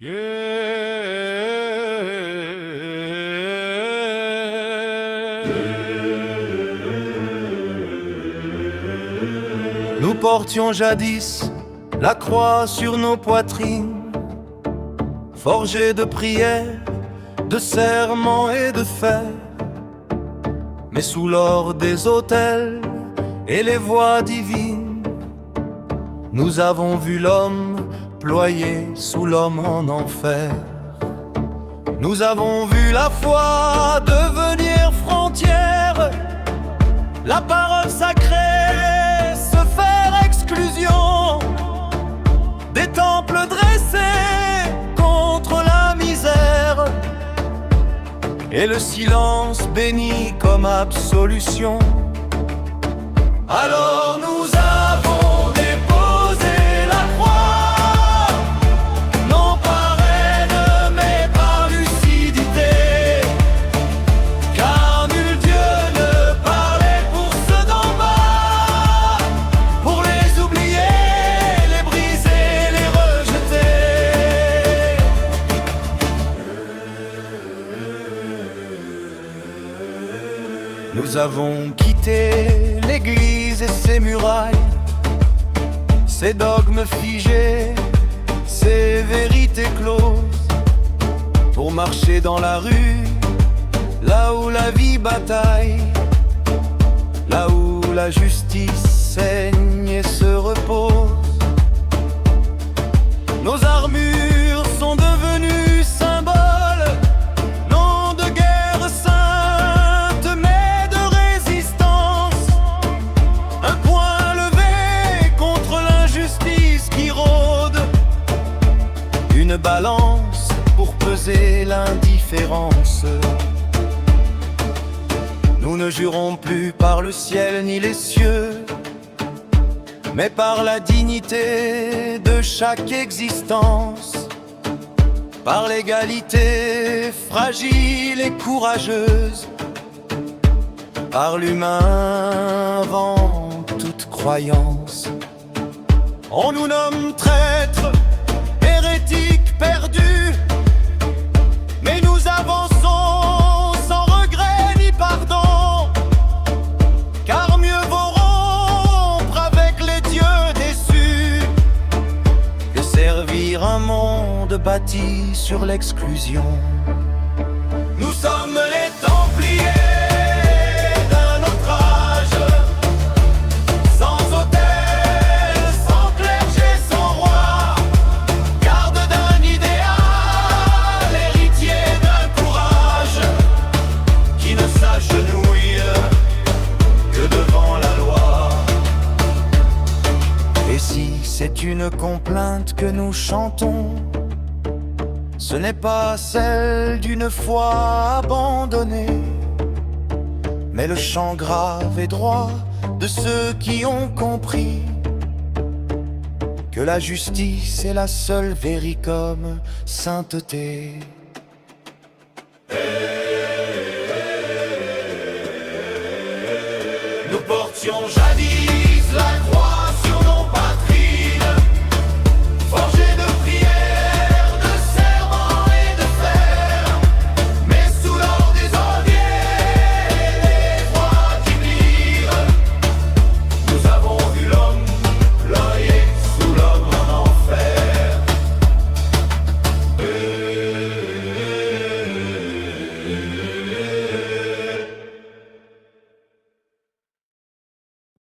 Nous portions jadis la croix sur nos poitrines, forgée de prières, de serments et de fer. Mais sous l'or des autels et les voix divines, nous avons vu l'homme ployé sous l'homme en enfer. Nous avons vu la foi devenir frontière, la parole sacrée se faire exclusion, des temples dressés contre la misère, et le silence béni comme absolution. Alors nous avons déposé la croix, non par haine mais par lucidité, car nul Dieu ne parlait pour ceux d'en bas, pour les oublier, les briser, les rejeter. Nous avons quitté l'église et ses murailles, ses dogmes figés, ses vérités closes, pour marcher dans la rue, là où la vie bataille, là où la justice saigne et se repose. Nos armures sont devenues symboles, non de guerre sainte mais de résistance, un point levé contre l'injustice qui rôde, une balance pour peser l'indifférence. Nous ne jurons plus par le ciel ni les cieux, mais par la dignité de chaque existence, par l'égalité fragile et courageuse, par l'humain avant toute croyance. On nous nomme traîtres, hérétiques perdus, mais nous avançons sans regret ni pardon, car mieux vaut rompre avec les dieux déçus que servir un monde bâti sur l'exclusion. Nous sommes les Templiers d'un autre âge, sans autel, sans clergé, sans roi, garde d'un idéal, héritier d'un courage qui ne s'agenouille que devant la loi. Et si c'est une complainte que nous chantons, ce n'est pas celle d'une foi abandonnée, mais le chant grave et droit de ceux qui ont compris que la justice est la seule vérité comme sainteté. Nous portions jadis